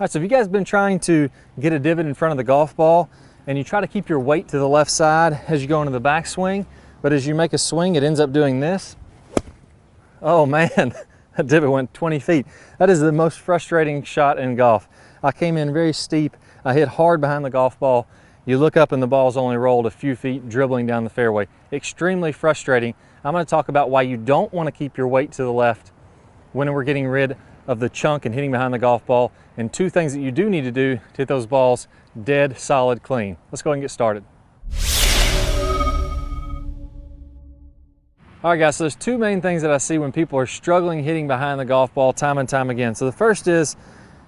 right, so if you guys have been trying to get a divot in front of the golf ball and you try to keep your weight to the left side as you go into the backswing, but as you make a swing, it ends up doing this. Oh man, that divot went 20 feet. That is the most frustrating shot in golf. I came in very steep. I hit hard behind the golf ball. You look up and the ball's only rolled a few feet dribbling down the fairway. Extremely frustrating. I'm going to talk about why you don't want to keep your weight to the left when we're getting rid of the chunk and hitting behind the golf ball, and two things that you do need to do to hit those balls dead solid clean. Let's go ahead and get started. All right guys, so there's two main things that I see when people are struggling hitting behind the golf ball time and time again. So the first is,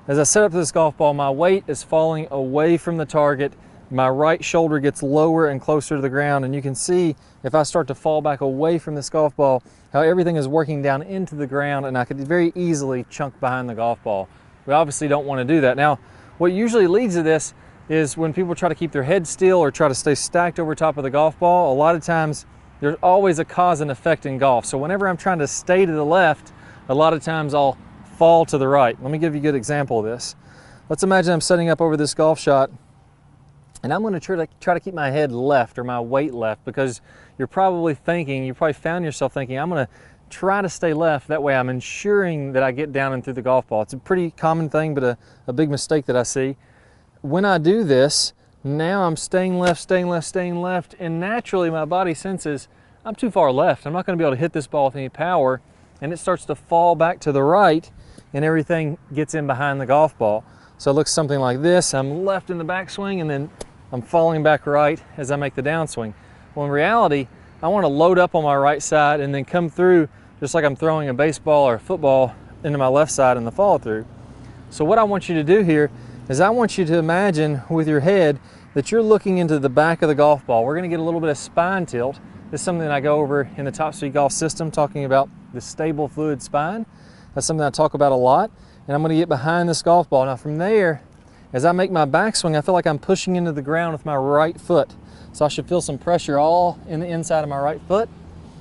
as I set up this golf ball, my weight is falling away from the target. My right shoulder gets lower and closer to the ground, and you can see if I start to fall back away from this golf ball, how everything is working down into the ground, and I could very easily chunk behind the golf ball. We obviously don't want to do that. Now, what usually leads to this is when people try to keep their head still or try to stay stacked over top of the golf ball, a lot of times there's always a cause and effect in golf. So whenever I'm trying to stay to the left, a lot of times I'll fall to the right. Let me give you a good example of this. Let's imagine I'm setting up over this golf shot, and I'm going to try to keep my head left or my weight left, because you probably found yourself thinking, I'm going to try to stay left. That way I'm ensuring that I get down and through the golf ball. It's a pretty common thing, but a big mistake that I see. When I do this, now I'm staying left, and naturally my body senses I'm too far left. I'm not going to be able to hit this ball with any power, and it starts to fall back to the right, and everything gets in behind the golf ball. So it looks something like this. I'm left in the backswing, and then I'm falling back right as I make the downswing. Well, in reality, I want to load up on my right side and then come through just like I'm throwing a baseball or a football into my left side in the follow through. So what I want you to do here is I want you to imagine with your head that you're looking into the back of the golf ball. We're going to get a little bit of spine tilt. This is something that I go over in the Top Speed Golf system, talking about the stable fluid spine. That's something I talk about a lot. And I'm going to get behind this golf ball. Now from there, as I make my backswing, I feel like I'm pushing into the ground with my right foot. So I should feel some pressure all in the inside of my right foot.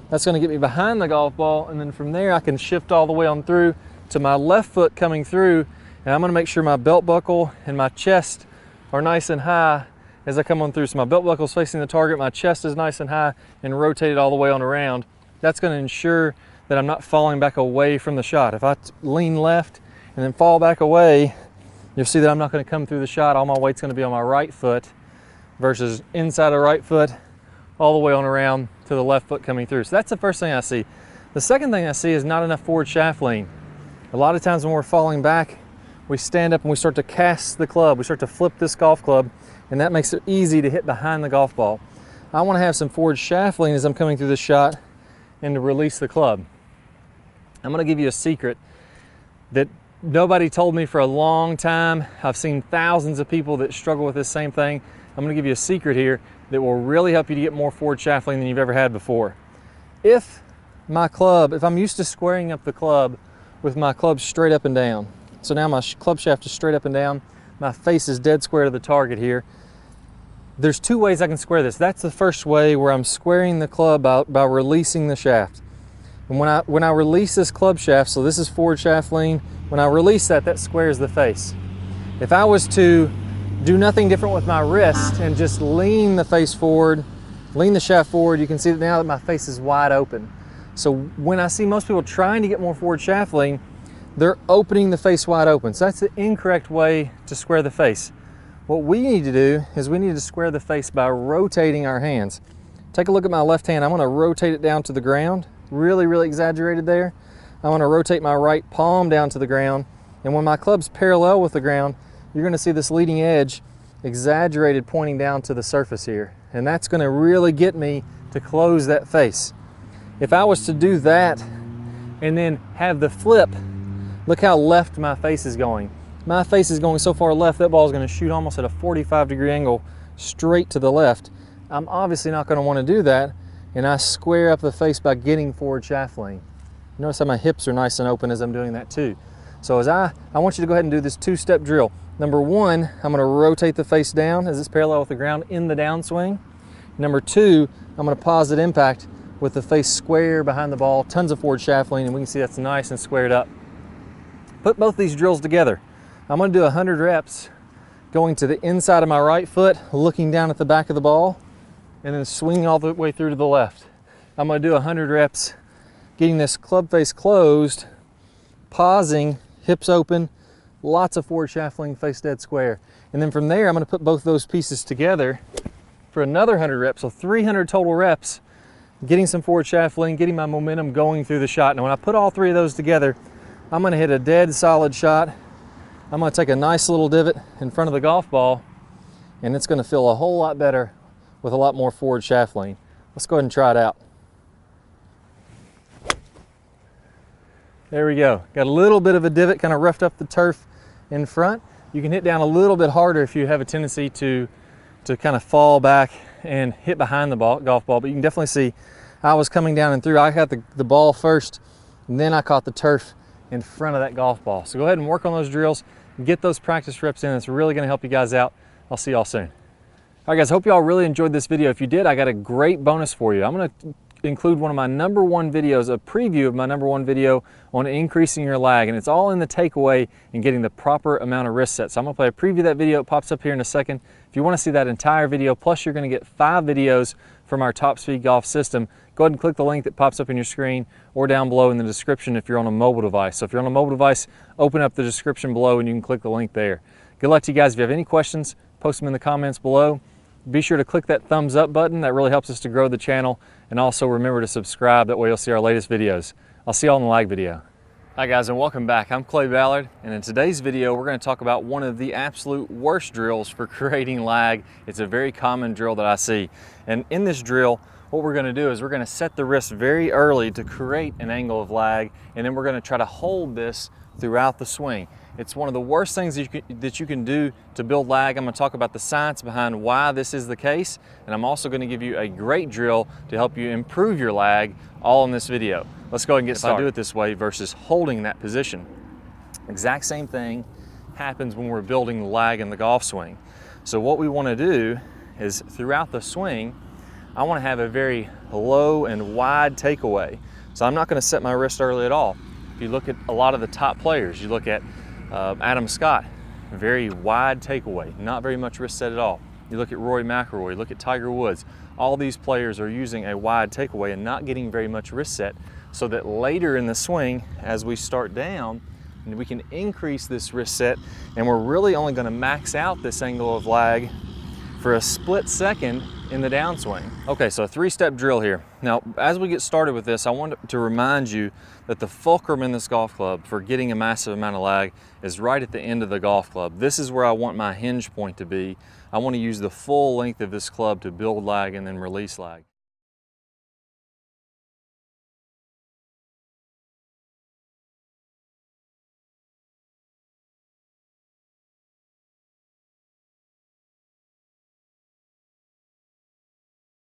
That's going to get me behind the golf ball, and then from there I can shift all the way on through to my left foot coming through, and I'm going to make sure my belt buckle and my chest are nice and high as I come on through. So my belt buckle is facing the target, my chest is nice and high and rotated all the way on around. That's going to ensure that I'm not falling back away from the shot. If I lean left and then fall back away, you'll see that I'm not going to come through the shot. All my weight's going to be on my right foot versus inside the right foot all the way on around to the left foot coming through. So that's the first thing I see. The second thing I see is not enough forward shaft lean. A lot of times when we're falling back, we stand up and we start to cast the club. We start to flip this golf club, and that makes it easy to hit behind the golf ball. I want to have some forward shaft lean as I'm coming through the shot and to release the club. I'm going to give you a secret that nobody told me for a long time. I've seen thousands of people that struggle with this same thing. I'm going to give you a secret here that will really help you to get more forward shaft lean than you've ever had before. If I'm used to squaring up the club with my club straight up and down, so now my club shaft is straight up and down, my face is dead square to the target here. There's two ways I can square this. That's the first way, where I'm squaring the club out by releasing the shaft. And when I release this club shaft, so this is forward shaft lean, when I release that, that squares the face. If I was to do nothing different with my wrist and just lean the face forward, lean the shaft forward, you can see that now that my face is wide open. So when I see most people trying to get more forward shaft lean, they're opening the face wide open. So that's the incorrect way to square the face. What we need to do is we need to square the face by rotating our hands. Take a look at my left hand. I'm going to rotate it down to the ground. Really, really exaggerated there. I'm going to rotate my right palm down to the ground. And when my club's parallel with the ground, you're going to see this leading edge exaggerated pointing down to the surface here. And that's going to really get me to close that face. If I was to do that and then have the flip, look how left my face is going. My face is going so far left, that ball is going to shoot almost at a 45-degree angle straight to the left. I'm obviously not going to want to do that, and I square up the face by getting forward shaft lean. Notice how my hips are nice and open as I'm doing that too. So I want you to go ahead and do this two-step drill. Number one, I'm going to rotate the face down as it's parallel with the ground in the downswing. Number two, I'm going to pause at impact with the face square behind the ball, tons of forward shaft lean, and we can see that's nice and squared up. Put both these drills together. I'm gonna do 100 reps going to the inside of my right foot, looking down at the back of the ball, and then swinging all the way through to the left. I'm gonna do 100 reps getting this club face closed, pausing, hips open, lots of forward shaft fling, face dead square. And then from there, I'm gonna put both those pieces together for another 100 reps, so 300 total reps, getting some forward shaft fling, getting my momentum going through the shot. Now when I put all three of those together, I'm gonna hit a dead solid shot. I'm gonna take a nice little divot in front of the golf ball, and it's gonna feel a whole lot better with a lot more forward shaft fling. Let's go ahead and try it out. There we go. Got a little bit of a divot, kind of roughed up the turf in front. You can hit down a little bit harder if you have a tendency to kind of fall back and hit behind the golf ball, but you can definitely see I was coming down and through. I got the ball first, and then I caught the turf in front of that golf ball. So go ahead and work on those drills, get those practice reps in. It's really gonna help you guys out. I'll see y'all soon. All right guys, hope y'all really enjoyed this video. If you did, I got a great bonus for you. I'm gonna include one of my #1 videos, a preview of my #1 video on increasing your lag, and it's all in the takeaway and getting the proper amount of wrist set. So I'm gonna play a preview of that video. It pops up here in a second. If you wanna see that entire video, plus you're gonna get 5 videos from our Top Speed Golf system, go ahead and click the link that pops up in your screen or down below in the description if you're on a mobile device. So if you're on a mobile device, open up the description below and you can click the link there. Good luck to you guys. If you have any questions, post them in the comments below. Be sure to click that thumbs up button. That really helps us to grow the channel. And also remember to subscribe. That way you'll see our latest videos. I'll see y'all in the lag video. Hi guys, and welcome back. I'm Clay Ballard, and in today's video we're going to talk about one of the absolute worst drills for creating lag. It's a very common drill that I see. And in this drill, what we're going to do is we're going to set the wrist very early to create an angle of lag, and then we're going to try to hold this throughout the swing. It's one of the worst things that you can do to build lag. I'm going to talk about the science behind why this is the case, and I'm also going to give you a great drill to help you improve your lag, all in this video. Let's go ahead and get started. If I do it this way versus holding that position, exact same thing happens when we're building lag in the golf swing. So what we want to do is throughout the swing, I want to have a very low and wide takeaway. So I'm not going to set my wrist early at all. If you look at a lot of the top players, you look at Adam Scott, very wide takeaway, not very much wrist set at all. You look at Rory McIlroy, look at Tiger Woods. All these players are using a wide takeaway and not getting very much wrist set, so that later in the swing, as we start down, we can increase this wrist set, and we're really only going to max out this angle of lag for a split second in the downswing. Okay, so a 3-step drill here. Now, as we get started with this, I want to remind you that the fulcrum in this golf club for getting a massive amount of lag is right at the end of the golf club. This is where I want my hinge point to be. I want to use the full length of this club to build lag and then release lag.